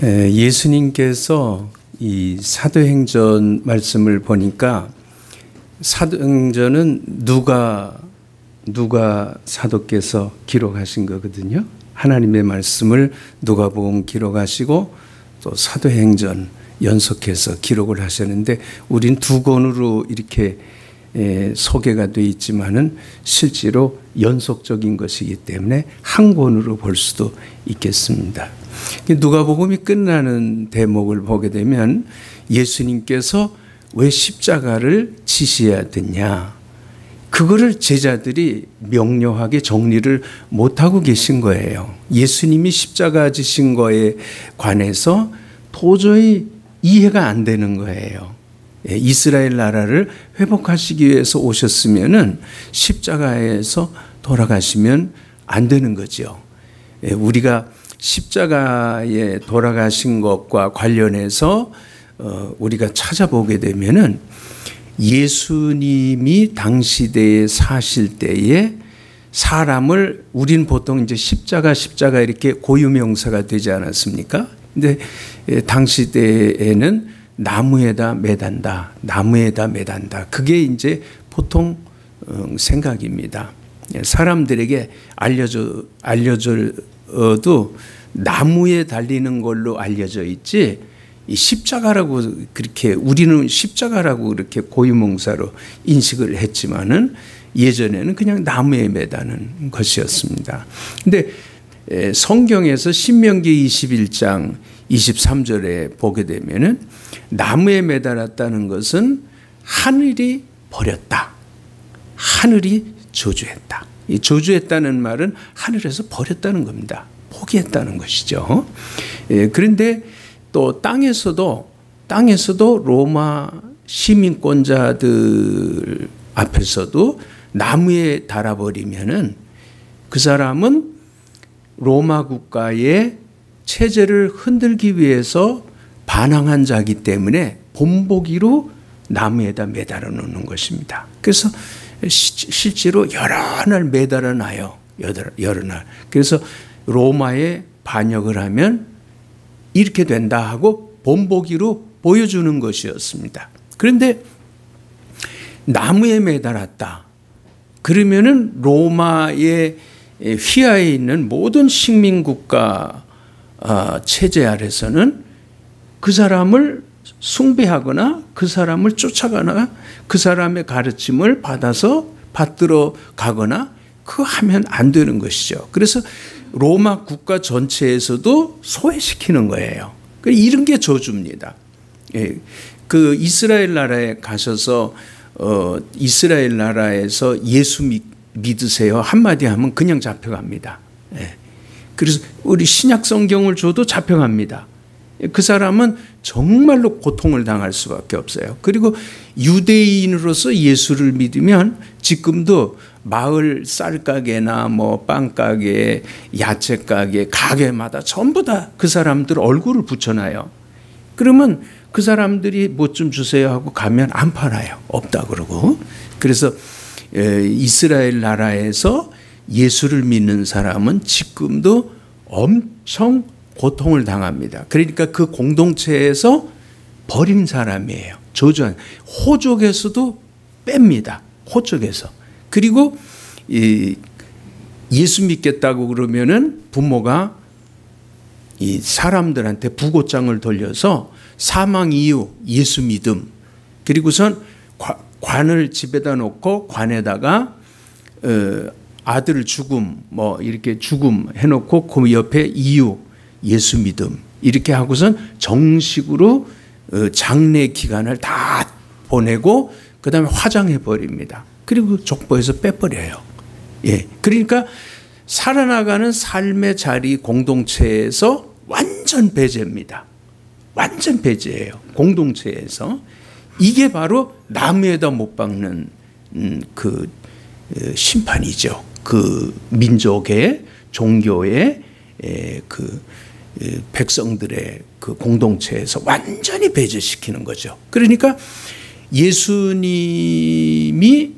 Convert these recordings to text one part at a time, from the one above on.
예수님께서 이 사도행전 말씀을 보니까 사도행전은 누가 사도께서 기록하신 거거든요. 하나님의 말씀을 누가복음 기록하시고 또 사도행전 연속해서 기록을 하셨는데 우린 두 권으로 이렇게 소개가 되어 있지만은 실제로 연속적인 것이기 때문에 한 권으로 볼 수도 있겠습니다. 누가복음이 끝나는 대목을 보게 되면 예수님께서 왜 십자가를 지셔야 되냐, 그거를 제자들이 명료하게 정리를 못하고 계신 거예요. 예수님이 십자가 지신 거에 관해서 도저히 이해가 안 되는 거예요. 이스라엘 나라를 회복하시기 위해서 오셨으면은 십자가에서 돌아가시면 안 되는 거죠. 우리가 십자가에 돌아가신 것과 관련해서 우리가 찾아보게 되면은 예수님이 당시대에 사실 때에 사람을, 우린 보통 이제 십자가 이렇게 고유명사가 되지 않았습니까? 근데 당시 때에는 나무에다 매단다. 그게 이제 보통 생각입니다. 사람들에게 알려줘도 나무에 달리는 걸로 알려져 있지, 이 십자가라고 그렇게, 우리는 십자가라고 그렇게 고유명사로 인식을 했지만은 예전에는 그냥 나무에 매다는 것이었습니다. 근데 성경에서 신명기 21장 23절에 보게 되면은 나무에 매달았다는 것은 하늘이 버렸다. 하늘이 저주했다. 이 저주했다는 말은 하늘에서 버렸다는 겁니다. 포기했다는 것이죠. 그런데 또 땅에서도 로마 시민권자들 앞에서도 나무에 달아버리면은 그 사람은 로마 국가의 체제를 흔들기 위해서 반항한 자이기 때문에 본보기로 나무에다 매달아 놓는 것입니다. 그래서 실제로 여러 날 매달아 놔요. 여러 날. 그래서 로마에 반역을 하면 이렇게 된다 하고 본보기로 보여주는 것이었습니다. 그런데 나무에 매달았다. 그러면은 로마의 휘하에 있는 모든 식민국가 체제 아래서는 그 사람을 숭배하거나 그 사람을 쫓아가거나 그 사람의 가르침을 받들어 가거나 그거 하면 안 되는 것이죠. 그래서 로마 국가 전체에서도 소외시키는 거예요. 이런 게 저주입니다. 그 이스라엘 나라에 가셔서 이스라엘 나라에서 예수 믿으세요 한마디 하면 그냥 잡혀갑니다. 그래서 우리 신약 성경을 줘도 잡혀갑니다. 그 사람은 정말로 고통을 당할 수밖에 없어요. 그리고 유대인으로서 예수를 믿으면 지금도 마을 쌀가게나 뭐 빵가게, 야채가게, 가게마다 전부 다 그 사람들 얼굴을 붙여놔요. 그러면 그 사람들이 뭐 좀 주세요 하고 가면 안 팔아요. 없다 그러고. 그래서 이스라엘 나라에서 예수를 믿는 사람은 지금도 엄청 고통을 당합니다. 그러니까 그 공동체에서 버린 사람이에요. 저주한. 호족에서도 뺍니다. 호족에서. 그리고 예수 믿겠다고 그러면은 부모가 이 사람들한테 부고장을 돌려서 사망 이후 예수 믿음, 그리고선 관을 집에다 놓고 관에다가 아들 죽음 뭐 이렇게 죽음 해놓고 그 옆에 이유 예수 믿음 이렇게 하고선 정식으로 장례 기간을 다 보내고 그 다음에 화장해 버립니다. 그리고 족보에서 빼버려요. 그러니까 살아나가는 삶의 자리 공동체에서 완전 배제입니다. 완전 배제예요. 공동체에서. 이게 바로 나무에다 못 박는 그 심판이죠. 그 민족의 종교의 그 백성들의 그 공동체에서 완전히 배제시키는 거죠. 그러니까 예수님이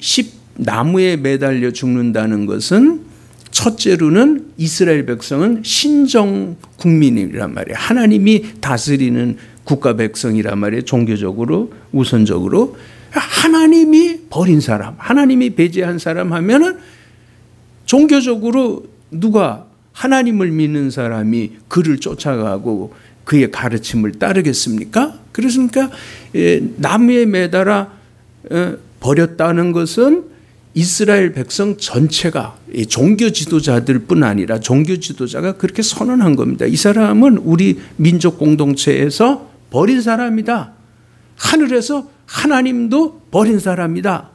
나무에 매달려 죽는다는 것은 첫째로는 이스라엘 백성은 신정 국민이란 말이에요. 하나님이 다스리는 국가 백성이란 말이에요. 종교적으로 우선적으로. 하나님이 버린 사람, 하나님이 배제한 사람 하면은 종교적으로 누가 하나님을 믿는 사람이 그를 쫓아가고 그의 가르침을 따르겠습니까? 그렇습니까? 나무에 매달아 버렸다는 것은 이스라엘 백성 전체가 종교 지도자들뿐 아니라 종교 지도자가 그렇게 선언한 겁니다. 이 사람은 우리 민족 공동체에서 버린 사람이다. 하늘에서 하나님도 버린 사람이다.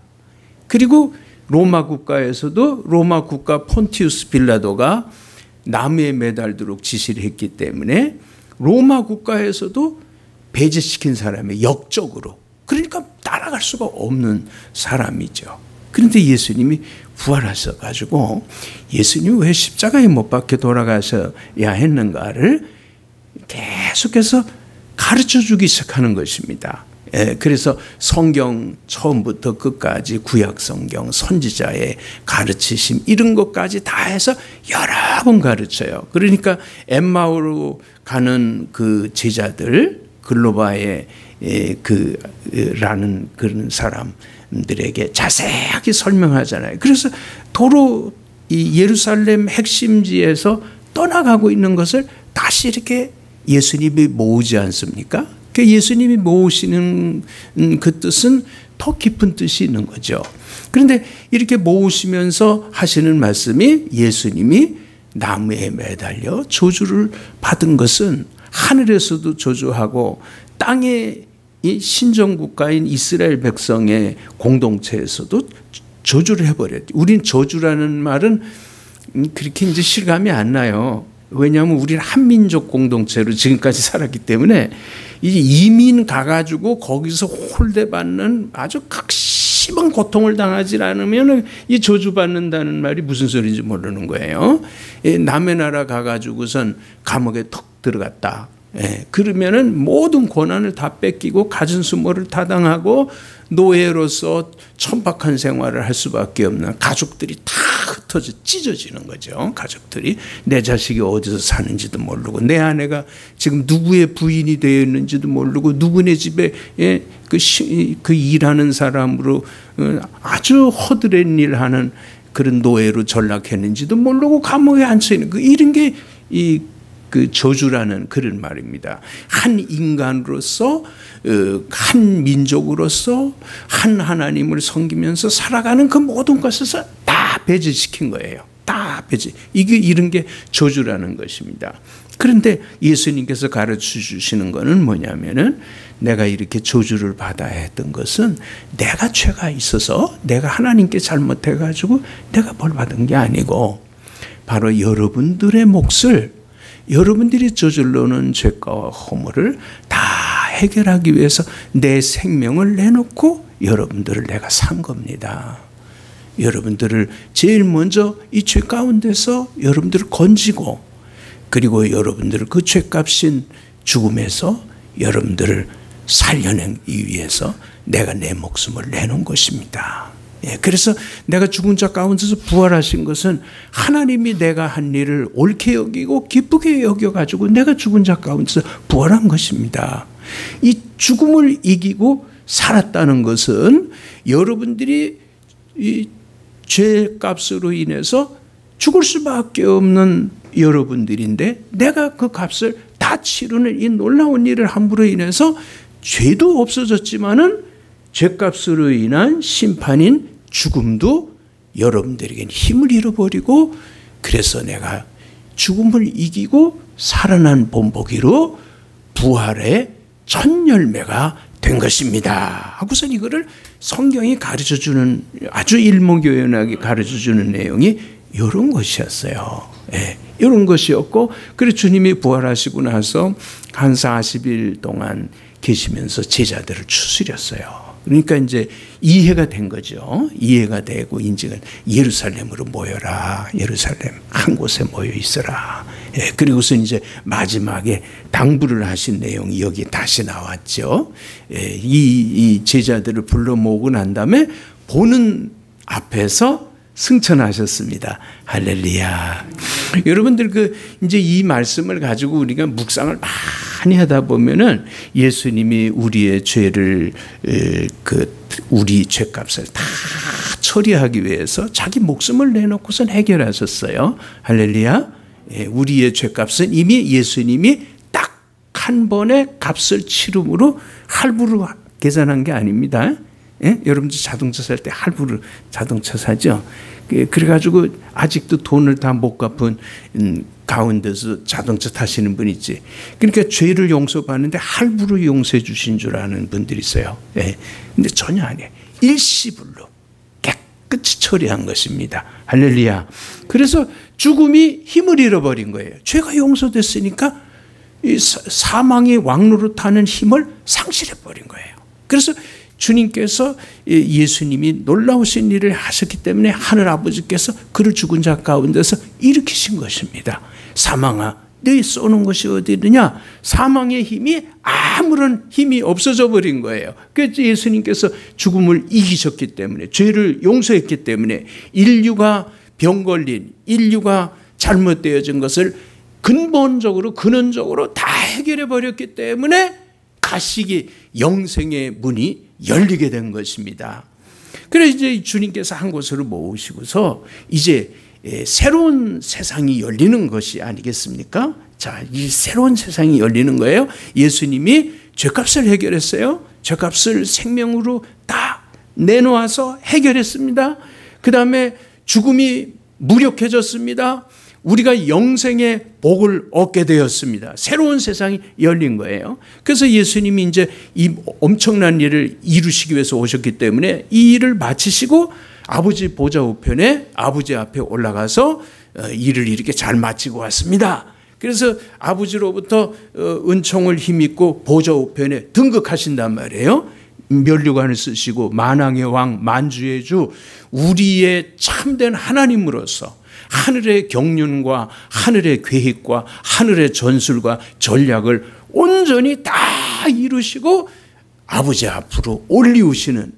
그리고 로마 국가에서도 로마 국가 폰티우스 빌라도가 나무에 매달도록 지시를 했기 때문에 로마 국가에서도 배제시킨 사람이 역적으로, 그러니까 따라갈 수가 없는 사람이죠. 그런데 예수님이 부활하셔가지고 예수님이 왜 십자가에 못 박혀 돌아가셔야 했는가를 계속해서 가르쳐주기 시작하는 것입니다. 그래서 성경 처음부터 끝까지 구약 성경 선지자의 가르치심 이런 것까지 다 해서 여러 번 가르쳐요. 그러니까 엠마오로 가는 그 제자들, 글로바의 라는 그런 사람들에게 자세하게 설명하잖아요. 그래서 도로 이 예루살렘 핵심지에서 떠나가고 있는 것을 다시 이렇게 예수님이 모으지 않습니까? 그 예수님이 모으시는 그 뜻은 더 깊은 뜻이 있는 거죠. 그런데 이렇게 모으시면서 하시는 말씀이 예수님이 나무에 매달려 저주를 받은 것은 하늘에서도 저주하고 땅의 이 신정국가인 이스라엘 백성의 공동체에서도 저주를 해버렸죠. 우린 저주라는 말은 그렇게 이제 실감이 안 나요. 왜냐하면 우리는 한민족 공동체로 지금까지 살았기 때문에 이제 이민 가가지고 거기서 홀대받는 아주 극심한 고통을 당하지 않으면 이 저주받는다는 말이 무슨 소리인지 모르는 거예요. 남의 나라 가가지고선 감옥에 턱 들어갔다. 그러면은 모든 권한을 다 뺏기고 가진 수모를 타당하고 노예로서 천박한 생활을 할 수밖에 없는 가족들이 다 흩어져 찢어지는 거죠. 가족들이 내 자식이 어디서 사는지도 모르고 내 아내가 지금 누구의 부인이 되어 있는지도 모르고 누구네 집에 그 일하는 사람으로 아주 허드렛 일하는 그런 노예로 전락했는지도 모르고 감옥에 앉혀 있는 이런 게 그 저주라는 그런 말입니다. 한 인간으로서 한 민족으로서 한 하나님을 섬기면서 살아가는 그 모든 것에서 다 배제시킨 거예요. 다 배제. 이런 게 저주라는 것입니다. 그런데 예수님께서 가르쳐 주시는 것은 뭐냐면은 내가 이렇게 저주를 받아야 했던 것은 내가 죄가 있어서 내가 하나님께 잘못해가지고 내가 벌 받은 게 아니고 바로 여러분들의 몫을 여러분들이 저질러놓은 죄과 허물을 다 해결하기 위해서 내 생명을 내놓고 여러분들을 내가 산 겁니다. 여러분들을 제일 먼저 이 죄 가운데서 여러분들을 건지고 그리고 여러분들을 그 죄값인 죽음에서 여러분들을 살려내기 위해서 내가 내 목숨을 내놓은 것입니다. 그래서 내가 죽은 자 가운데서 부활하신 것은 하나님이 내가 한 일을 옳게 여기고 기쁘게 여겨가지고 내가 죽은 자 가운데서 부활한 것입니다. 이 죽음을 이기고 살았다는 것은 여러분들이 이 죄값으로 인해서 죽을 수밖에 없는 여러분들인데 내가 그 값을 다 치르는 이 놀라운 일을 함으로 인해서 죄도 없어졌지만은 죄값으로 인한 심판인 죽음도 여러분들에게는 힘을 잃어버리고 그래서 내가 죽음을 이기고 살아난 본보기로 부활의 첫 열매가 된 것입니다. 하고선 이거를 성경이 가르쳐주는 아주 일목요연하게 가르쳐주는 내용이 이런 것이었어요. 이런 것이었고 그래서 주님이 부활하시고 나서 한 40일 동안 계시면서 제자들을 추스렸어요. 그러니까 이제 이해가 된 거죠. 이해가 되고 인지가 예루살렘으로 모여라. 예루살렘 한 곳에 모여 있어라. 그리고서 이제 마지막에 당부를 하신 내용이 여기 다시 나왔죠. 이 제자들을 불러 모으고 난 다음에 보는 앞에서 승천하셨습니다. 할렐루야. 여러분들 이제 이 말씀을 가지고 우리가 묵상을 많이 하다 보면은 예수님이 우리의 죄를 우리 죄값을 다 처리하기 위해서 자기 목숨을 내놓고선 해결하셨어요. 할렐루야. 우리의 죄값은 이미 예수님이 딱 한 번에 값을 치름으로 할부로 계산한 게 아닙니다. 여러분들 자동차 살 때 할부로 자동차 사죠. 그래가지고 아직도 돈을 다 못 갚은 가운데서 자동차 타시는 분 있지. 그러니까 죄를 용서받는데 할부로 용서해 주신 줄 아는 분들이 있어요. 근데 전혀 아니에요. 일시불로 깨끗이 처리한 것입니다. 할렐루야. 그래서 죽음이 힘을 잃어버린 거예요. 죄가 용서됐으니까 이 사망의 왕노릇하는 힘을 상실해버린 거예요. 그래서 주님께서 예수님이 놀라우신 일을 하셨기 때문에 하늘 아버지께서 그를 죽은 자 가운데서 일으키신 것입니다. 사망아, 너희 쏘는 것이 어디 있느냐? 사망의 힘이 아무런 힘이 없어져 버린 거예요. 그래서 예수님께서 죽음을 이기셨기 때문에, 죄를 용서했기 때문에 인류가 병 걸린, 인류가 잘못되어진 것을 근본적으로 근원적으로 다 해결해 버렸기 때문에 다시 영생의 문이 열리게 된 것입니다. 그래서 이제 주님께서 한 곳으로 모으시고서 이제 새로운 세상이 열리는 것이 아니겠습니까? 자, 이 새로운 세상이 열리는 거예요. 예수님이 죄값을 해결했어요. 죄값을 생명으로 다 내놓아서 해결했습니다. 그 다음에 죽음이 무력해졌습니다. 우리가 영생의 복을 얻게 되었습니다. 새로운 세상이 열린 거예요. 그래서 예수님이 이제 이 엄청난 일을 이루시기 위해서 오셨기 때문에 이 일을 마치시고 아버지 보좌 우편에 아버지 앞에 올라가서 일을 이렇게 잘 마치고 왔습니다. 그래서 아버지로부터 은총을 힘입고 보좌 우편에 등극하신단 말이에요. 면류관을 쓰시고 만왕의 왕 만주의 주 우리의 참된 하나님으로서 하늘의 경륜과 하늘의 계획과 하늘의 전술과 전략을 온전히 다 이루시고 아버지 앞으로 올리우시는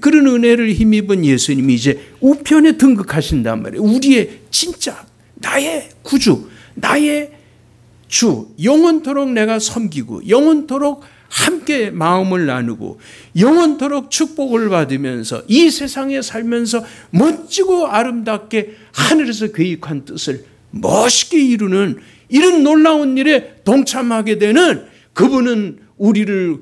그런 은혜를 힘입은 예수님이 이제 우편에 등극하신단 말이에요. 우리의 진짜 나의 구주, 나의 주, 영원토록 내가 섬기고 영원토록 함께 마음을 나누고 영원토록 축복을 받으면서 이 세상에 살면서 멋지고 아름답게 하늘에서 계획한 뜻을 멋있게 이루는 이런 놀라운 일에 동참하게 되는 그분은 우리를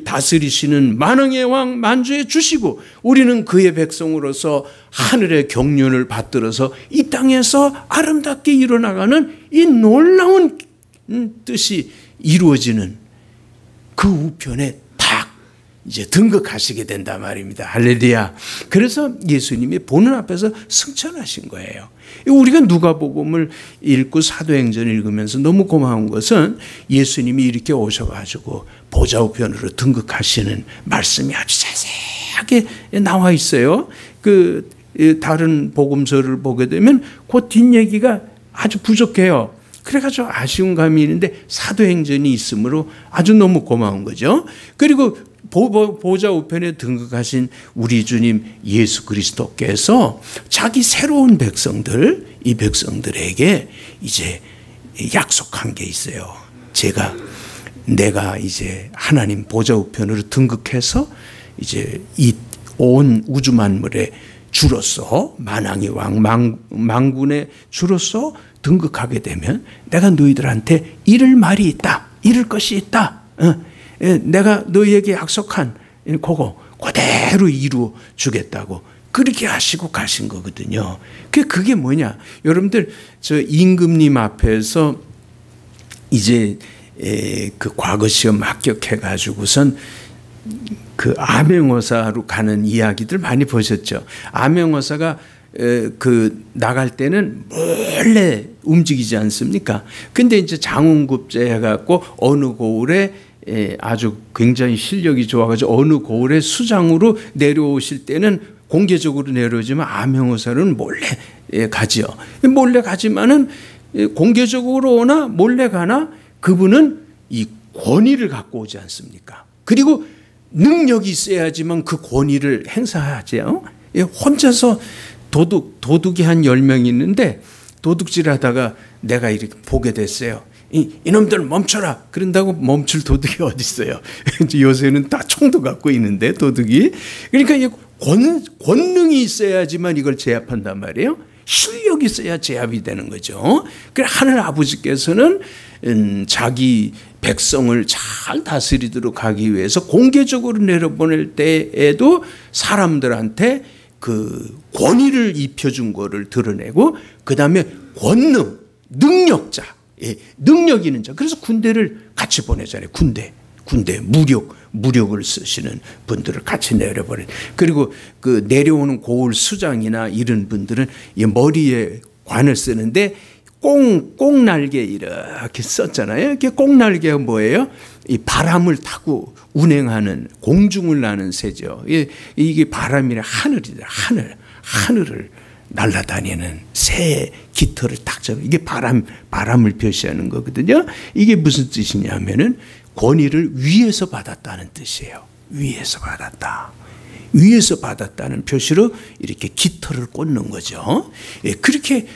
다스리시는 만왕의 왕 만주에 주시고 우리는 그의 백성으로서 하늘의 경륜을 받들어서 이 땅에서 아름답게 일어나가는 이 놀라운 뜻이 이루어지는 그 우편에 딱 이제 등극하시게 된단 말입니다. 할렐루야. 그래서 예수님이 보는 앞에서 승천하신 거예요. 우리가 누가복음을 읽고 사도행전을 읽으면서 너무 고마운 것은 예수님이 이렇게 오셔가지고 보좌 우편으로 등극하시는 말씀이 아주 자세하게 나와 있어요. 다른 복음서를 보게 되면 그 뒷얘기가 아주 부족해요. 그래가지고 아쉬운 감이 있는데 사도행전이 있으므로 아주 너무 고마운 거죠. 그리고 보좌 우편에 등극하신 우리 주님 예수 그리스도께서 자기 새로운 백성들, 이 백성들에게 이제 약속한 게 있어요. 내가 이제 하나님 보좌 우편으로 등극해서 이제 이 온 우주 만물의 주로서 만왕의 왕 만군의 주로서 등극하게 되면 내가 너희들한테 이를 말이 있다. 이를 것이 있다. 내가 너희에게 약속한 그거 그대로 이루어 주겠다고 그렇게 하시고 가신 거거든요. 그게 뭐냐? 여러분들 저 임금님 앞에서 이제 그 과거 시험 합격해 가지고선 그 암행어사로 가는 이야기들 많이 보셨죠. 암행어사가 나갈 때는 몰래 움직이지 않습니까? 근데 이제 장운급제 해갖고 어느 고을에 아주 굉장히 실력이 좋아가지고 어느 고을에 수장으로 내려오실 때는 공개적으로 내려오지만 암행어사는 몰래 가지요. 몰래 가지만은 공개적으로 오나 몰래 가나 그분은 이 권위를 갖고 오지 않습니까? 그리고 능력이 있어야지만 그 권위를 행사하죠. 혼자서 도둑이 한 10명 있는데 도둑질 하다가 내가 이렇게 보게 됐어요. 이놈들 멈춰라. 그런다고 멈출 도둑이 어디 있어요. 요새는 다 총도 갖고 있는데 도둑이. 그러니까 권능이 있어야지만 이걸 제압한단 말이에요. 실력이 있어야 제압이 되는 거죠. 그래서 하늘 아버지께서는 자기 백성을 잘 다스리도록 하기 위해서 공개적으로 내려보낼 때에도 사람들한테 그 권위를 입혀준 거를 드러내고, 그 다음에 권능, 능력자, 능력 있는 자. 그래서 군대를 같이 보내잖아요. 군대, 무력을 쓰시는 분들을 같이 내려보내. 그리고 그 내려오는 고을 수장이나 이런 분들은 이 머리에 관을 쓰는데 꽁날개 이렇게 썼잖아요. 이렇게 꽁날개가 뭐예요? 이 바람을 타고 운행하는, 공중을 나는 새죠. 이게 바람이라 하늘이다. 하늘을 날아다니는 새의 깃털을 딱 잡아. 이게 바람을 표시하는 거거든요. 이게 무슨 뜻이냐면은 권위를 위에서 받았다는 뜻이에요. 위에서 받았다는 표시로 이렇게 깃털을 꽂는 거죠. 그렇게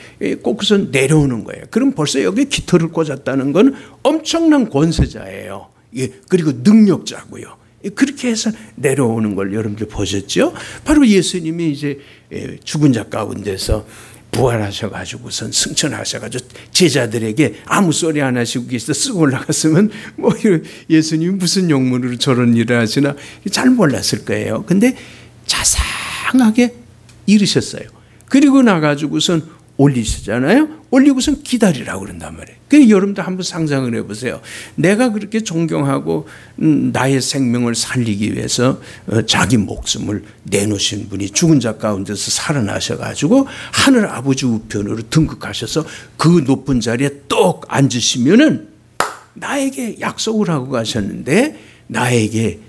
꽂고서 내려오는 거예요. 그럼 벌써 여기 깃털을 꽂았다는 건 엄청난 권세자예요. 그리고 능력자고요. 그렇게 해서 내려오는 걸 여러분들 보셨죠? 바로 예수님이 이제 죽은 자 가운데서 부활하셔가지고선 승천하셔가지고 제자들에게 아무 소리 안 하시고 계시다 쓰고 올라갔으면 뭐 예수님이 무슨 영문으로 저런 일을 하시나 잘 몰랐을 거예요. 근데 자상하게 이르셨어요. 그리고 나가지고선 올리시잖아요. 올리고선 기다리라고 그런단 말이에요. 그래서 여러분들 한번 상상을 해보세요. 내가 그렇게 존경하고 나의 생명을 살리기 위해서 자기 목숨을 내놓으신 분이 죽은 자 가운데서 살아나셔가지고 하늘 아버지 우편으로 등극하셔서 그 높은 자리에 똑 앉으시면은 나에게 약속을 하고 가셨는데 나에게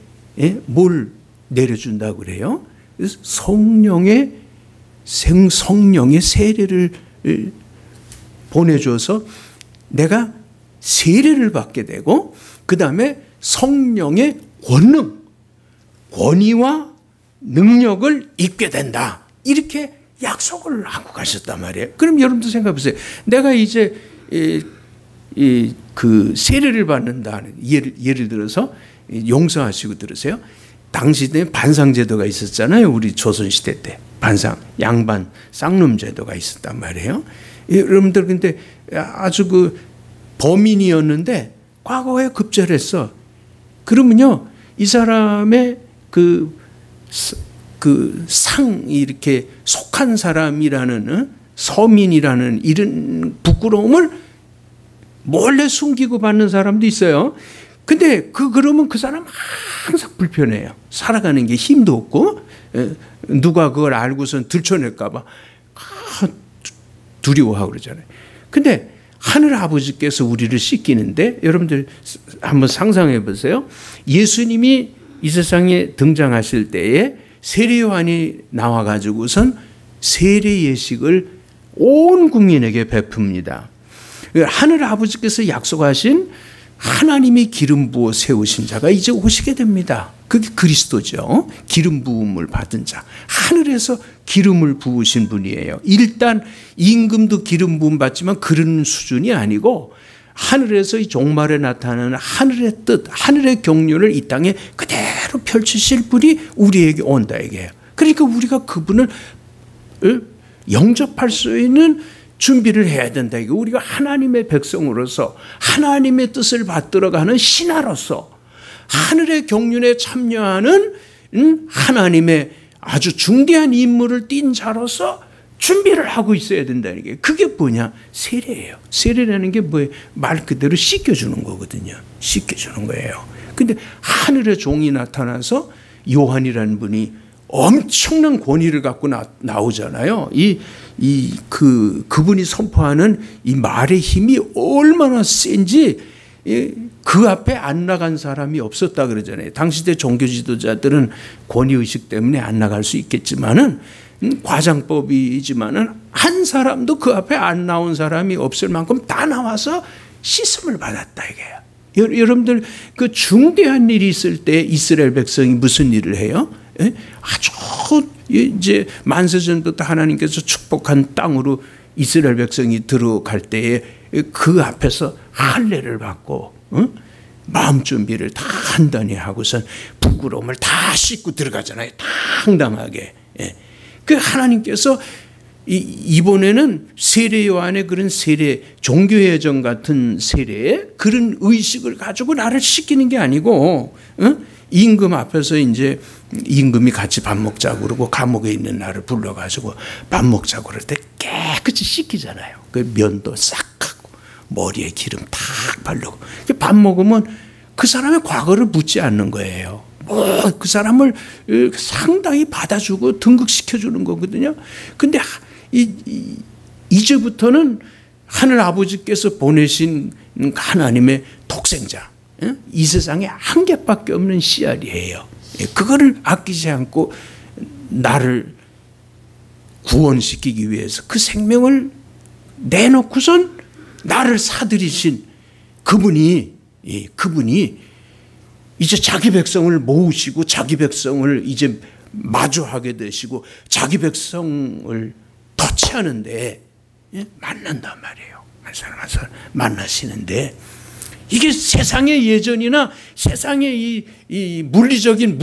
뭘 내려준다고 그래요? 성령의 세례를 보내줘서 내가 세례를 받게 되고, 그 다음에 성령의 권위와 능력을 입게 된다. 이렇게 약속을 하고 가셨단 말이에요. 그럼 여러분도 생각해 보세요. 내가 이제 그 세례를 받는다는 예를 들어서 용서하시고 들으세요. 당시에 반상제도가 있었잖아요. 우리 조선시대 때. 양반, 쌍놈 제도가 있었단 말이에요. 여러분들 근데 아주 그 범인이었는데 과거에 급절했어. 그러면요, 이 사람의 상이 이렇게 속한 사람이라는 서민이라는 이런 부끄러움을 몰래 숨기고 받는 사람도 있어요. 근데 그러면 그 사람 항상 불편해요. 살아가는 게 힘도 없고, 누가 그걸 알고선 들춰낼까봐 두려워하고 그러잖아요. 근데 하늘 아버지께서 우리를 씻기는데, 여러분들 한번 상상해 보세요. 예수님이 이 세상에 등장하실 때에 세례 요한이 나와가지고선 세례 예식을 온 국민에게 베풉니다. 하늘 아버지께서 약속하신 하나님이 기름 부어 세우신 자가 이제 오시게 됩니다. 그게 그리스도죠. 기름 부음을 받은 자. 하늘에서 기름을 부으신 분이에요. 일단 임금도 기름 부음 받지만 그런 수준이 아니고 하늘에서 이 종말에 나타나는 하늘의 뜻, 하늘의 경륜을 이 땅에 그대로 펼치실 분이 우리에게 온다 이게요. 그러니까 우리가 그분을 영접할 수 있는 준비를 해야 된다. 이거 우리가 하나님의 백성으로서 하나님의 뜻을 받들어가는 신하로서 하늘의 경륜에 참여하는 하나님의 아주 중대한 임무를 띈 자로서 준비를 하고 있어야 된다는 게, 그게 뭐냐? 세례예요. 세례라는 게 뭐예요? 말 그대로 씻겨주는 거거든요. 씻겨주는 거예요. 근데 하늘의 종이 나타나서 요한이라는 분이 엄청난 권위를 갖고 나오잖아요. 그분이 선포하는 이 말의 힘이 얼마나 센지 그 앞에 안 나간 사람이 없었다 그러잖아요. 당시 때 종교 지도자들은 권위의식 때문에 안 나갈 수 있겠지만은 과장법이지만은 한 사람도 그 앞에 안 나온 사람이 없을 만큼 다 나와서 씻음을 받았다 이게요. 여러분들 그 중대한 일이 있을 때 이스라엘 백성이 무슨 일을 해요? 예? 아주 이제 만세전부터 하나님께서 축복한 땅으로 이스라엘 백성이 들어갈 때에 그 앞에서 할례를 받고 마음 준비를 다 단단히 하고선 부끄러움을 다 씻고 들어가잖아요. 당당하게. 예. 그 하나님께서 이번에는 세례 요한의 그런 세례, 종교예정 같은 세례에 그런 의식을 가지고 나를 시키는 게 아니고, 임금 앞에서 이제 임금이 같이 밥 먹자고 그러고 감옥에 있는 나를 불러가지고 밥 먹자고 그럴 때 깨끗이 씻기잖아요. 그 면도 싹 하고 머리에 기름 탁 바르고 밥 먹으면 그 사람의 과거를 묻지 않는 거예요. 그 사람을 상당히 받아주고 등극시켜주는 거거든요. 근데 이제부터는 하늘 아버지께서 보내신 하나님의 독생자, 이 세상에 한 개밖에 없는 씨알이에요. 그거를 아끼지 않고 나를 구원시키기 위해서 그 생명을 내놓고선 나를 사들이신 그분이 이제 자기 백성을 모으시고 자기 백성을 이제 마주하게 되시고 자기 백성을 터치하는데 만난단 말이에요. 한 사람 한 사람 만나시는데 이게 세상의 예전이나 세상의 이 물리적인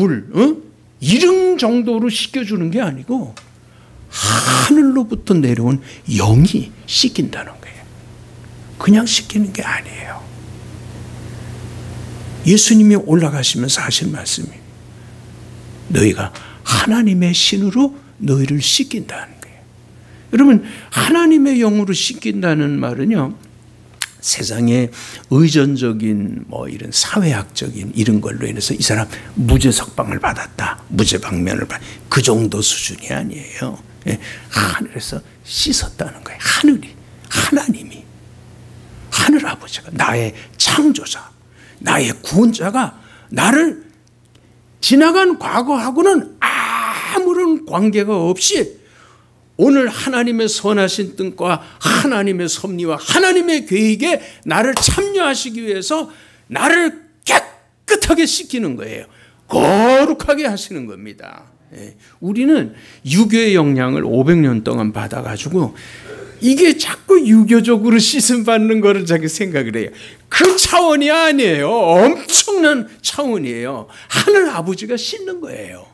이런 정도로 씻겨주는 게 아니고 하늘로부터 내려온 영이 씻긴다는 거예요. 그냥 씻기는 게 아니에요. 예수님이 올라가시면서 하신 말씀이 너희가 하나님의 신으로 너희를 씻긴다는 거예요. 여러분 하나님의 영으로 씻긴다는 말은요. 세상의 의존적인 이런 사회학적인 이런 걸로 인해서 이 사람 무죄 석방을 받았다. 무죄 방면을 받았다. 그 정도 수준이 아니에요. 하늘에서 씻었다는 거예요. 하나님이 하늘 아버지가 나의 창조자 나의 구원자가 나를 지나간 과거하고는 아무런 관계가 없이 오늘 하나님의 선하신 뜻과 하나님의 섭리와 하나님의 계획에 나를 참여하시기 위해서 나를 깨끗하게 씻기는 거예요. 거룩하게 하시는 겁니다. 우리는 유교의 영향을 500년 동안 받아가지고 이게 자꾸 유교적으로 씻음 받는 거를 자기 생각을 해요. 그 차원이 아니에요. 엄청난 차원이에요. 하늘 아버지가 씻는 거예요.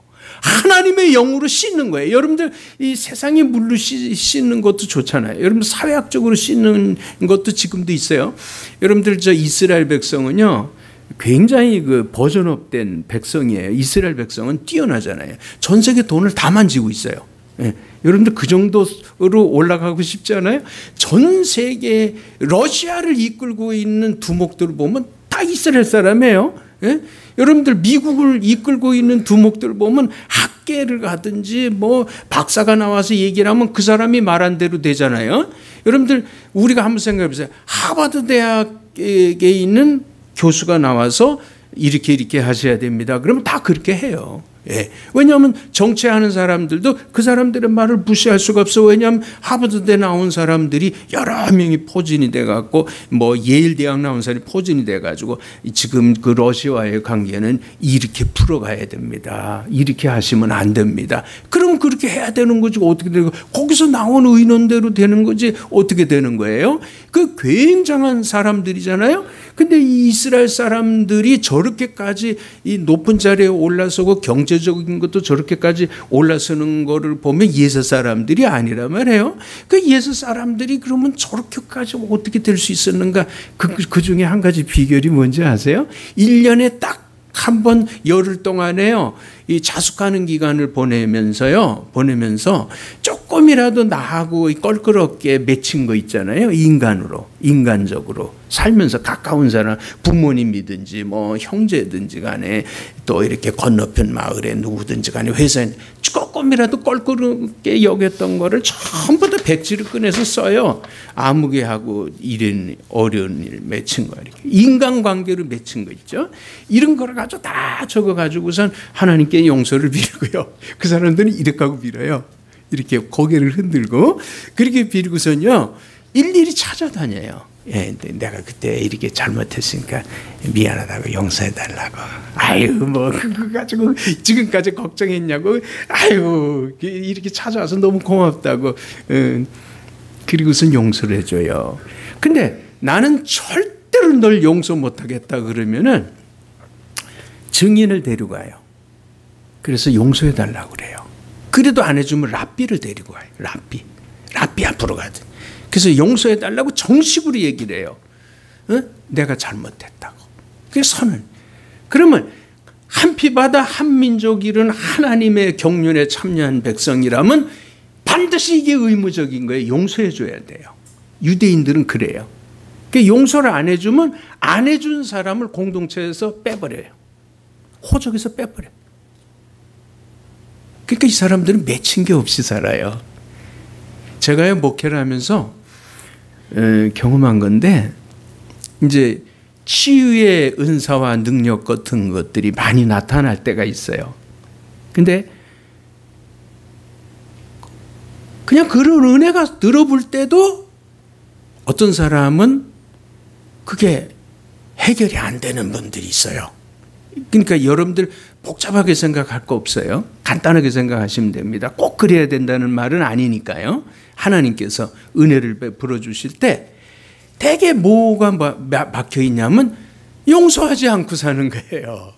하나님의 영으로 씻는 거예요. 여러분들 이 세상의 물로 씻는 것도 좋잖아요. 여러분 사회학적으로 씻는 것도 지금도 있어요. 여러분들 저 이스라엘 백성은요. 굉장히 그 버전업된 백성이에요. 이스라엘 백성은 뛰어나잖아요. 전 세계 돈을 다 만지고 있어요. 여러분들 그 정도로 올라가고 싶지 않아요? 전 세계 러시아를 이끌고 있는 두목들을 보면 다 이스라엘 사람이에요. 여러분들 미국을 이끌고 있는 두목들 보면 학계를 가든지 박사가 나와서 얘기를 하면 그 사람이 말한 대로 되잖아요. 여러분들 우리가 한번 생각해 보세요. 하버드 대학에 있는 교수가 나와서 이렇게 하셔야 됩니다. 그러면 다 그렇게 해요. 왜냐하면 정치하는 사람들도 그 사람들의 말을 무시할 수가 없어. 왜냐하면 하버드대 나온 사람들이 여러 명이 포진이 돼갖고 예일 대학 나온 사람이 포진이 돼가지고 지금 그 러시아와의 관계는 이렇게 풀어가야 됩니다. 이렇게 하시면 안 됩니다. 그럼 그렇게 해야 되는 거지 어떻게 되고 거기서 나온 의논대로 되는 거지 어떻게 되는 거예요? 그 굉장한 사람들이잖아요. 근데 이 이스라엘 사람들이 저렇게까지 이 높은 자리에 올라서고 경제적인 것도 저렇게까지 올라서는 거를 보면 예수 사람들이 아니란 말이에요. 그 예수 사람들이 그러면 저렇게까지 어떻게 될 수 있었는가? 그 중에 한 가지 비결이 뭔지 아세요? 1년에 딱 한 번 열흘 동안에요. 이 자숙하는 기간을 보내면서 조금이라도 나하고 껄끄럽게 맺힌 거 있잖아요. 인간적으로 살면서 가까운 사람, 부모님이든지 형제든지 간에 또 이렇게 건너편 마을에 누구든지 간에 회사에 조금이라도 껄끄럽게 여겼던 거를 전부 다 백지를 꺼내서 써요. 아무개하고 어려운 일 맺힌 거 이렇게 인간관계로 맺힌 거 있죠. 이런 거를 가지고 다 적어가지고선 하나님께 용서를 빌고요. 그 사람들은 이렇게 하고 빌어요. 이렇게 고개를 흔들고 그렇게 빌고선요 일일이 찾아다녀요. 예, 내가 그때 이렇게 잘못했으니까 미안하다고 용서해달라고. 아유, 뭐, 그거 가지고 지금까지 걱정했냐고. 아유, 이렇게 찾아와서 너무 고맙다고. 그리고선 용서를 해줘요. 근데 나는 절대로 널 용서 못하겠다 그러면은 증인을 데리고 가요. 그래서 용서해달라고 그래요. 그래도 안 해주면 랍비를 데리고 가요. 랍비 앞으로 가든. 그래서 용서해달라고 정식으로 얘기를 해요. 내가 잘못했다고. 그게 선을. 그러면 한 피바다 한 민족 이룬 하나님의 경륜에 참여한 백성이라면 반드시 이게 의무적인 거예요. 용서해줘야 돼요. 유대인들은 그래요. 그러니까 용서를 안 해주면 안 해준 사람을 공동체에서 빼버려요. 호적에서 빼버려요. 그러니까 이 사람들은 맺힌 게 없이 살아요. 제가 목회를 하면서 경험한 건데, 이제 치유의 은사와 능력 같은 것들이 많이 나타날 때가 있어요. 근데 그냥 그런 은혜가 들어볼 때도 어떤 사람은 그게 해결이 안 되는 분들이 있어요. 그러니까 여러분들 복잡하게 생각할 거 없어요. 간단하게 생각하시면 됩니다. 꼭 그래야 된다는 말은 아니니까요. 하나님께서 은혜를 베풀어 주실 때 대개 뭐가 막혀 있냐면 용서하지 않고 사는 거예요.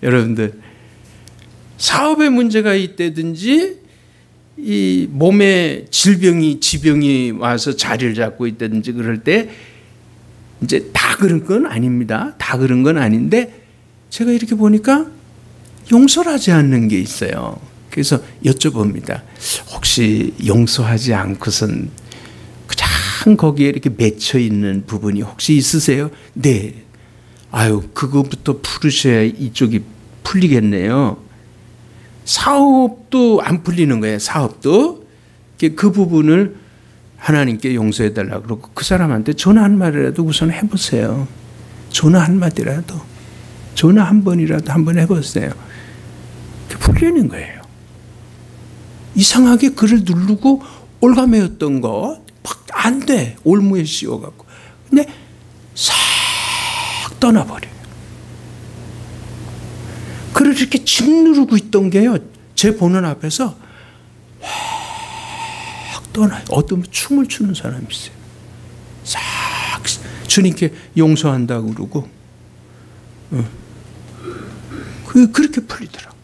여러분들 사업에 문제가 있다든지 이 몸에 지병이 와서 자리를 잡고 있다든지 그럴 때 이제 다 그런 건 아닙니다. 다 그런 건 아닌데 제가 이렇게 보니까 용서를 하지 않는 게 있어요. 그래서 여쭤봅니다. 혹시 용서하지 않고선 그냥 거기에 이렇게 맺혀 있는 부분이 혹시 있으세요? 네. 아유, 그거부터 풀으셔야 이쪽이 풀리겠네요. 사업도 안 풀리는 거예요. 사업도. 그 부분을 하나님께 용서해달라고 그러고 그 사람한테 전화 한 마디라도 우선 해보세요. 전화 한 마디라도. 전화 한 번이라도 한번 해보세요. 풀리는 거예요. 이상하게 그를 누르고 올가매였던 거 안 돼. 올무에 씌워갖고. 근데 싹 떠나버려요. 그를 이렇게 짓누르고 있던 게요. 제 보는 앞에서 확 떠나요. 어떤 춤을 추는 사람이 있어요. 싹 주님께 용서한다고 그러고 그렇게 풀리더라고요.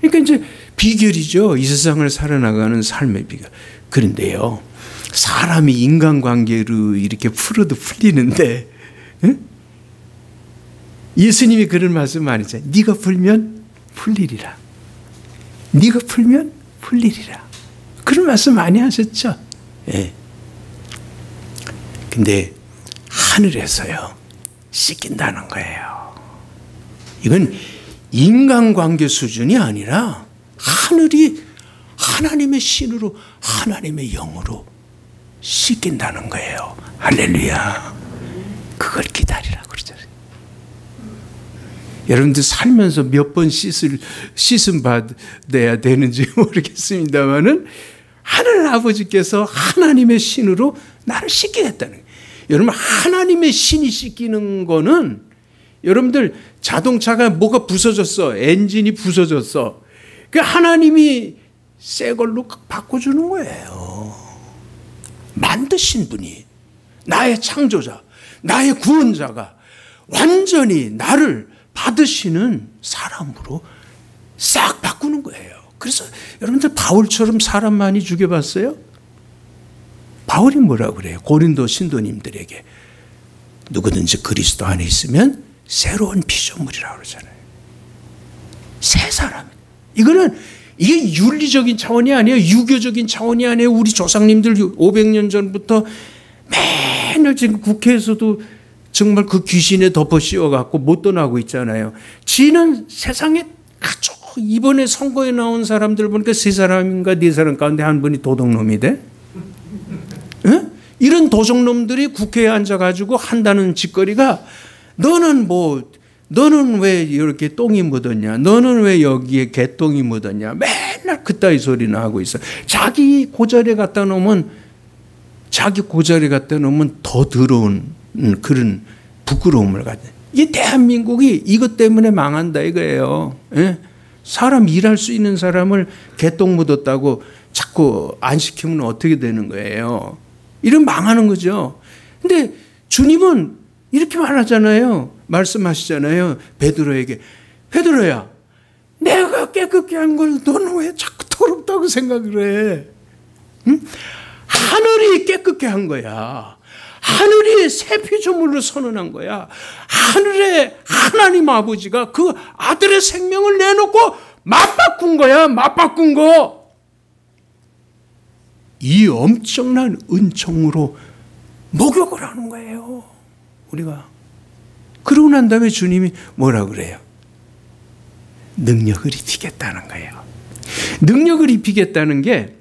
그러니까 이제 비결이죠. 이 세상을 살아나가는 삶의 비결. 그런데요. 사람이 인간관계로 이렇게 풀어도 풀리는데 예수님이 그런 말씀 많이 했잖아요. 네가 풀면 풀리리라. 네가 풀면 풀리리라. 그런 말씀 많이 하셨죠. 예. 근데 하늘에서요. 씻긴다는 거예요. 이건 인간관계 수준이 아니라 하늘이 하나님의 신으로 하나님의 영으로 씻긴다는 거예요. 할렐루야. 그걸 기다리라고 그러잖아요. 여러분들 살면서 몇 번 씻음 받아야 되는지 모르겠습니다만은 하늘 아버지께서 하나님의 신으로 나를 씻기겠다는 거예요. 여러분 하나님의 신이 씻기는 거는 여러분들 자동차가 뭐가 부서졌어. 엔진이 부서졌어. 그 하나님이 새 걸로 바꿔주는 거예요. 만드신 분이 나의 창조자, 나의 구원자가 완전히 나를 받으시는 사람으로 싹 바꾸는 거예요. 그래서 여러분들 바울처럼 사람 많이 죽여봤어요? 바울이 뭐라고 그래요? 고린도 신도님들에게 누구든지 그리스도 안에 있으면 새로운 피조물이라고 그러잖아요. 새 사람. 이게 윤리적인 차원이 아니에요. 유교적인 차원이 아니에요. 우리 조상님들 500년 전부터 맨날 지금 국회에서도 정말 그 귀신에 덮어 씌워갖고 못 떠나고 있잖아요. 지는 세상에 아주 이번에 선거에 나온 사람들 보니까 3사람인가 4사람 가운데 한 분이 도둑놈이 돼? 응? 이런 도적놈들이 국회에 앉아가지고 한다는 짓거리가 너는 왜 이렇게 똥이 묻었냐? 너는 왜 여기에 개똥이 묻었냐? 맨날 그따위 소리나 하고 있어. 자기 고자리에 갖다 놓으면 자기 고자리 갖다 놓으면 더 더러운 그런 부끄러움을 가져. 이게 대한민국이 이것 때문에 망한다 이거예요. 예? 사람 일할 수 있는 사람을 개똥 묻었다고 자꾸 안 시키면 어떻게 되는 거예요? 이런 망하는 거죠. 근데 주님은 이렇게 말하잖아요. 말씀하시잖아요. 베드로에게. 베드로야, 내가 깨끗게 한 걸 너는 왜 자꾸 더럽다고 생각을 해? 응? 하늘이 깨끗게 한 거야. 하늘이 새 피조물로 선언한 거야. 하늘에 하나님 아버지가 그 아들의 생명을 내놓고 맞바꾼 거야. 맞바꾼 거. 이 엄청난 은총으로 목욕을 하는 거예요. 우리가. 그러고 난 다음에 주님이 뭐라 그래요? 능력을 입히겠다는 거예요. 능력을 입히겠다는 게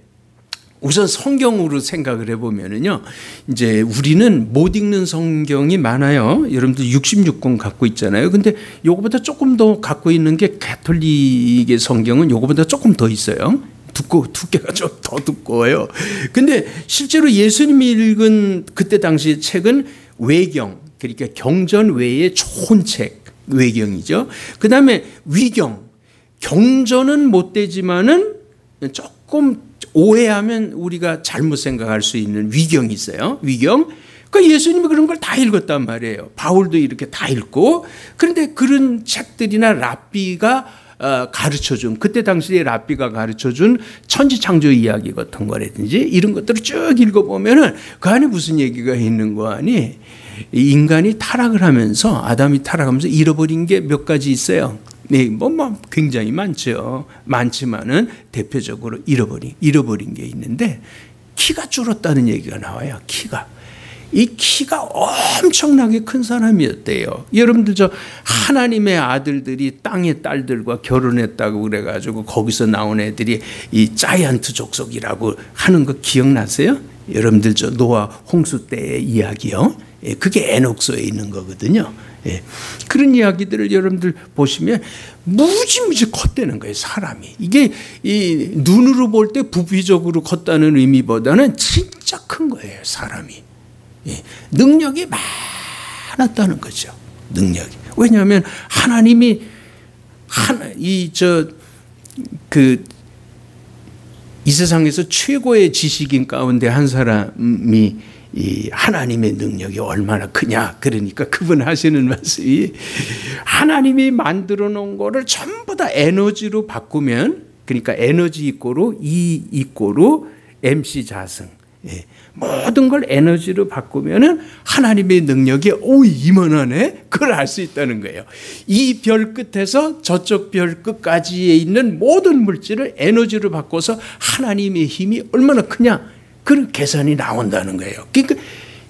우선 성경으로 생각을 해보면은요, 이제 우리는 못 읽는 성경이 많아요. 여러분들 66권 갖고 있잖아요. 근데 요거보다 조금 더 갖고 있는 게 가톨릭의 성경은 요거보다 조금 더 있어요. 두께가 좀 더 두꺼워요. 근데 실제로 예수님이 읽은 그때 당시의 책은 외경, 그러니까 경전 외에 좋은 책, 외경이죠. 그 다음에 위경, 경전은 못 되지만은 조금 오해하면 우리가 잘못 생각할 수 있는 위경이 있어요. 위경. 그러니까 예수님이 그런 걸 다 읽었단 말이에요. 바울도 이렇게 다 읽고. 그런데 그런 책들이나 랍비가 가르쳐준, 그때 당시에 랍비가 가르쳐준 천지창조 이야기 같은 거라든지 이런 것들을 쭉 읽어보면은 그 안에 무슨 얘기가 있는 거 아니? 인간이 타락을 하면서, 아담이 타락하면서 잃어버린 게 몇 가지 있어요. 네, 뭐 굉장히 많죠. 많지만은 대표적으로 잃어버린 게 있는데, 키가 줄었다는 얘기가 나와요. 이 키가 엄청나게 큰 사람이었대요. 여러분들 저 하나님의 아들들이 땅의 딸들과 결혼했다고 그래가지고 거기서 나온 애들이 이 자이언트 족속이라고 하는 거 기억나세요? 여러분들 저 노아 홍수 때의 이야기요. 예, 그게 에녹서에 있는 거거든요. 예, 그런 이야기들을 여러분들 보시면 무지무지 컸다는 거예요. 사람이. 이게 이 눈으로 볼 때 부비적으로 컸다는 의미보다는 진짜 큰 거예요. 사람이. 예, 능력이 많았다는 거죠. 능력이. 왜냐하면 하나님이 이 세상에서 최고의 지식인 가운데 한 사람이 이 하나님의 능력이 얼마나 크냐. 그러니까 그분 하시는 말씀이 하나님이 만들어 놓은 거를 전부 다 에너지로 바꾸면, 그러니까 에너지 이꼬로 E 이꼬로 MC 자승. 예. 모든 걸 에너지로 바꾸면은 하나님의 능력이 이만하네? 그걸 알 수 있다는 거예요. 이 별 끝에서 저쪽 별 끝까지에 있는 모든 물질을 에너지로 바꿔서 하나님의 힘이 얼마나 크냐? 그런 계산이 나온다는 거예요. 그러니까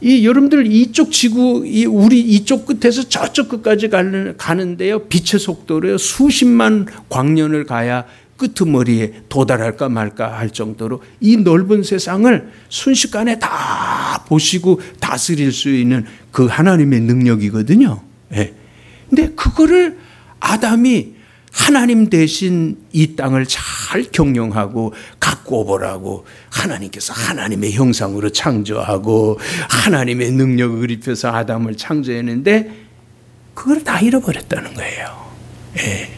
여러분들 이쪽 지구, 우리 이쪽 끝에서 저쪽 끝까지 가는데요. 빛의 속도로요. 수십만 광년을 가야 끄트머리에 도달할까 말까 할 정도로 이 넓은 세상을 순식간에 다 보시고 다스릴 수 있는 그 하나님의 능력이거든요. 예. 근데 그거를 아담이 하나님 대신 이 땅을 잘 경영하고 갖고 오보라고 하나님께서 하나님의 형상으로 창조하고 하나님의 능력을 입혀서 아담을 창조했는데 그걸 다 잃어버렸다는 거예요. 예.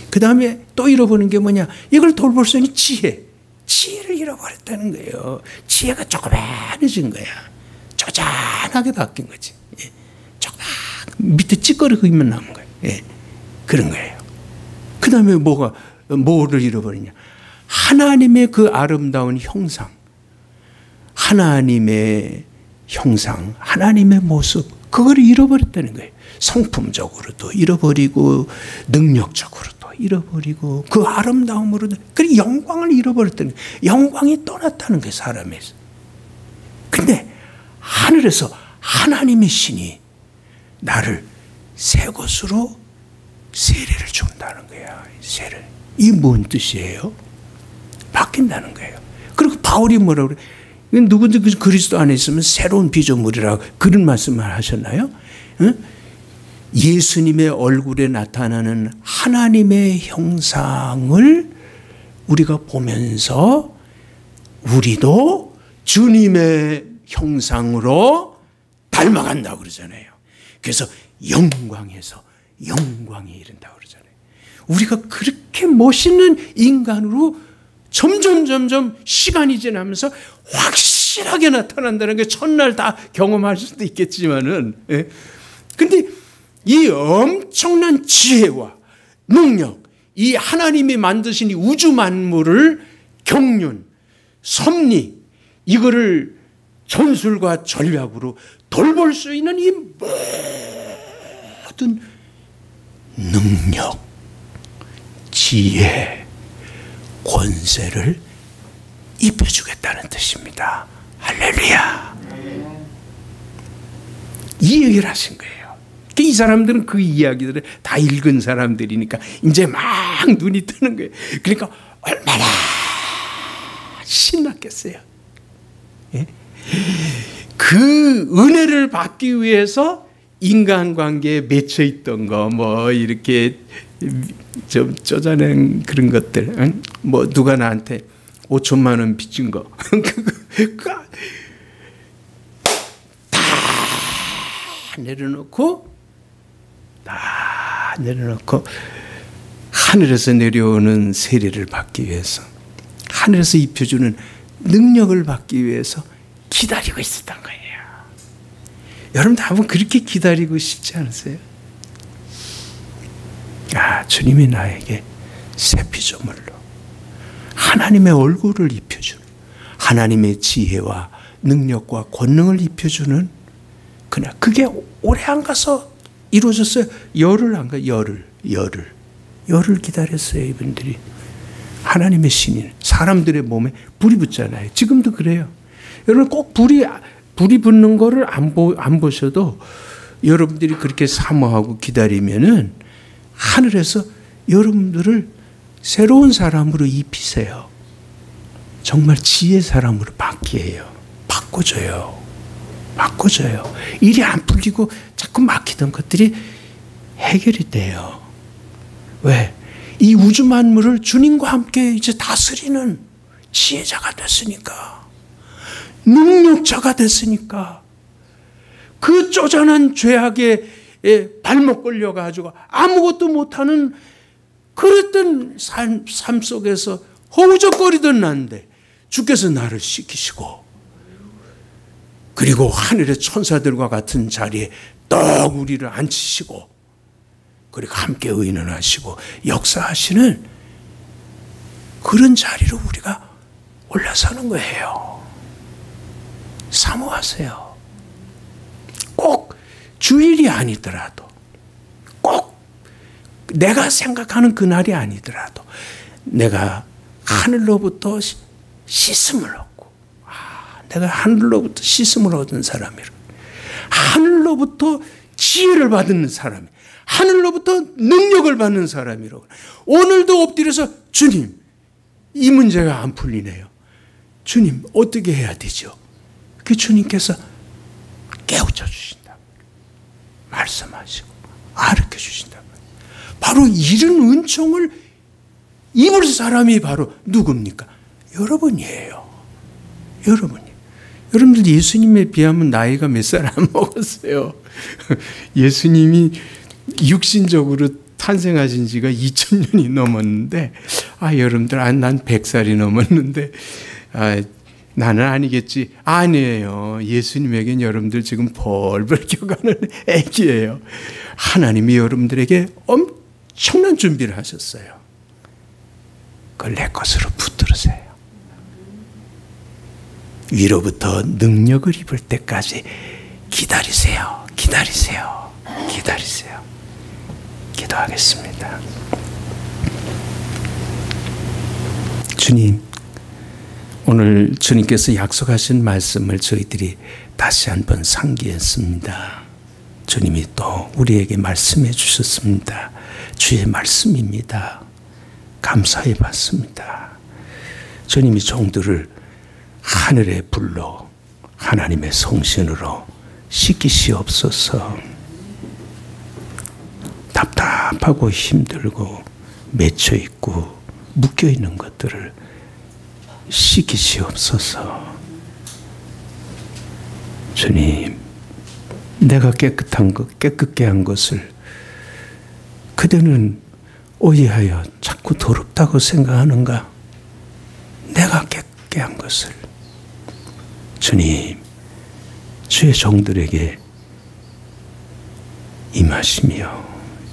그 다음에 또 잃어버린 게 뭐냐? 이걸 돌볼 수 있는 지혜를 잃어버렸다는 거예요. 지혜가 조그만해진 거야. 쪼잔하게 바뀐 거지. 예. 조그만 밑에 찌꺼리기만 남은 거예요. 예. 그런 거예요. 그 다음에 뭐를 잃어버리냐? 하나님의 그 아름다운 형상, 하나님의 모습, 그걸 잃어버렸다는 거예요. 성품적으로도 잃어버리고 능력적으로도 잃어버리고 그 아름다움으로도, 그리고 영광을 잃어버렸다는 거예요. 영광이 떠났다는 거예요. 사람에서. 근데 하늘에서 하나님의 신이 나를 새 것으로 세례를 준다는 거야. 세례. 이게 뭔 뜻이에요? 바뀐다는 거예요. 그리고 바울이 뭐라고 그래? 누구든지 그리스도 안에 있으면 새로운 피조물이라고 그런 말씀을 하셨나요? 응? 예수님의 얼굴에 나타나는 하나님의 형상을 우리가 보면서 우리도 주님의 형상으로 닮아간다고 그러잖아요. 그래서 영광에서 영광에 이른다고 그러잖아요. 우리가 그렇게 멋있는 인간으로 점점 시간이 지나면서 확실하게 나타난다는 게 첫날 다 경험할 수도 있겠지만은, 근데 이 엄청난 지혜와 능력, 이 하나님이 만드신 이 우주 만물을 경륜, 섭리, 이거를 전술과 전략으로 돌볼 수 있는 이 모든 능력, 지혜, 권세를 입혀주겠다는 뜻입니다. 할렐루야. 이 얘기를 하신 거예요. 이 사람들은 그 이야기들을 다 읽은 사람들이니까 이제 막 눈이 뜨는 거예요. 그러니까 얼마나 신났겠어요. 예? 그 은혜를 받기 위해서 인간관계에 맺혀 있던 거, 뭐 이렇게 좀 쪼잔한 그런 것들, 뭐 누가 나한테 5천만 원 빚진 거, 다 내려놓고 하늘에서 내려오는 세례를 받기 위해서, 하늘에서 입혀주는 능력을 받기 위해서 기다리고 있었던 거예요. 여러분도 한번 그렇게 기다리고 싶지 않으세요? 주님이 나에게 새 피조물로 하나님의 얼굴을 입혀주는, 하나님의 지혜와 능력과 권능을 입혀주는 그날, 그게 오래 안 가서 이루어졌어요. 열흘 안 가요. 열흘 기다렸어요. 이분들이. 하나님의 신인, 사람들의 몸에 불이 붙잖아요. 지금도 그래요. 여러분 꼭 불이 붙는 거를 안 보셔도 여러분들이 그렇게 사모하고 기다리면은 하늘에서 여러분들을 새로운 사람으로 입히세요. 정말 지혜 사람으로 바꿔줘요. 일이 안 풀리고 자꾸 막히던 것들이 해결이 돼요. 왜? 이 우주 만물을 주님과 함께 이제 다스리는 지혜자가 됐으니까, 능력자가 됐으니까, 그 쪼잔한 죄악에 발목 걸려가지고 아무것도 못하는 그랬던 삶 속에서 허우적거리던 난데 주께서 나를 씻기시고, 그리고 하늘의 천사들과 같은 자리에 떡 우리를 앉히시고, 그리고 함께 의논하시고 역사하시는 그런 자리로 우리가 올라서는 거예요. 사모하세요. 꼭 주일이 아니더라도, 꼭 내가 생각하는 그날이 아니더라도 내가 하늘로부터 씻음을 얻고, 내가 하늘로부터 씻음을 얻은 사람이라, 하늘로부터 지혜를 받는 사람이, 하늘로부터 능력을 받는 사람이라고. 오늘도 엎드려서 주님, 이 문제가 안 풀리네요. 주님, 어떻게 해야 되죠? 그 주님께서 깨우쳐 주신다. 말씀하시고 가르쳐 주신다. 바로 이런 은총을 입을 사람이 바로 누굽니까? 여러분이에요. 여러분들 예수님에 비하면 나이가 몇 살 안 먹었어요. 예수님이 육신적으로 탄생하신 지가 2000년이 넘었는데, 여러분들, 난 100살이 넘었는데, 나는 아니겠지. 아니에요. 예수님에겐 여러분들 지금 벌벌 껴가는 애기예요. 하나님이 여러분들에게 엄청난 준비를 하셨어요. 그걸 내 것으로 붙들으세요. 위로부터 능력을 입을 때까지 기다리세요. 기도하겠습니다. 주님, 오늘 주님께서 약속하신 말씀을 저희들이 다시 한번 상기했습니다. 주님이 또 우리에게 말씀해 주셨습니다. 주의 말씀입니다. 감사히 받습니다. 주님이 종들을 하늘의 불로, 하나님의 성신으로 씻기시옵소서. 답답하고 힘들고 맺혀있고 묶여있는 것들을 씻기시옵소서. 주님, 내가 깨끗게 한 것을 그대는 어찌하여 자꾸 더럽다고 생각하는가? 내가 깨끗게 한 것을. 주님, 주의 종들에게 임하시며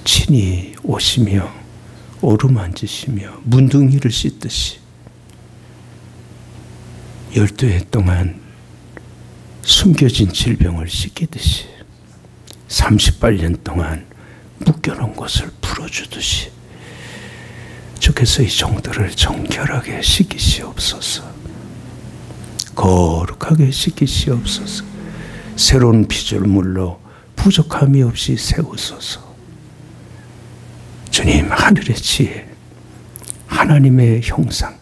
친히 오시며 오르만지시며 문둥이를 씻듯이 12해 동안 숨겨진 질병을 씻기듯이 38년 동안 묶여놓은 것을 풀어주듯이 주께서 이 종들을 정결하게 씻기시옵소서. 거룩하게 씻기시옵소서. 새로운 피조물로 부족함이 없이 세우소서. 주님, 하늘의 지혜, 하나님의 형상,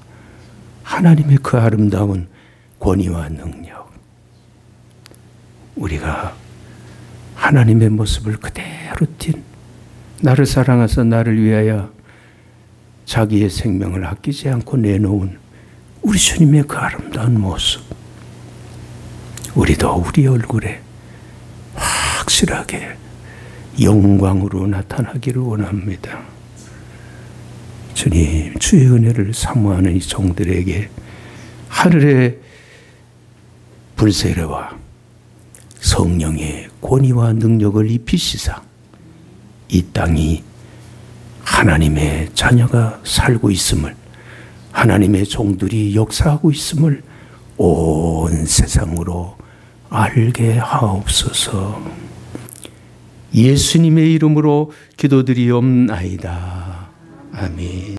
하나님의 그 아름다운 권위와 능력, 우리가 하나님의 모습을 그대로 띤, 나를 사랑하사 나를 위하여 자기의 생명을 아끼지 않고 내놓은 우리 주님의 그 아름다운 모습, 우리도 우리 얼굴에 확실하게 영광으로 나타나기를 원합니다. 주님, 주의 은혜를 사모하는 이 종들에게 하늘의 불세례와 성령의 권위와 능력을 입히시사 이 땅이 하나님의 자녀가 살고 있음을, 하나님의 종들이 역사하고 있음을 온 세상으로 알게 하옵소서. 예수님의 이름으로 기도드리옵나이다. 아멘.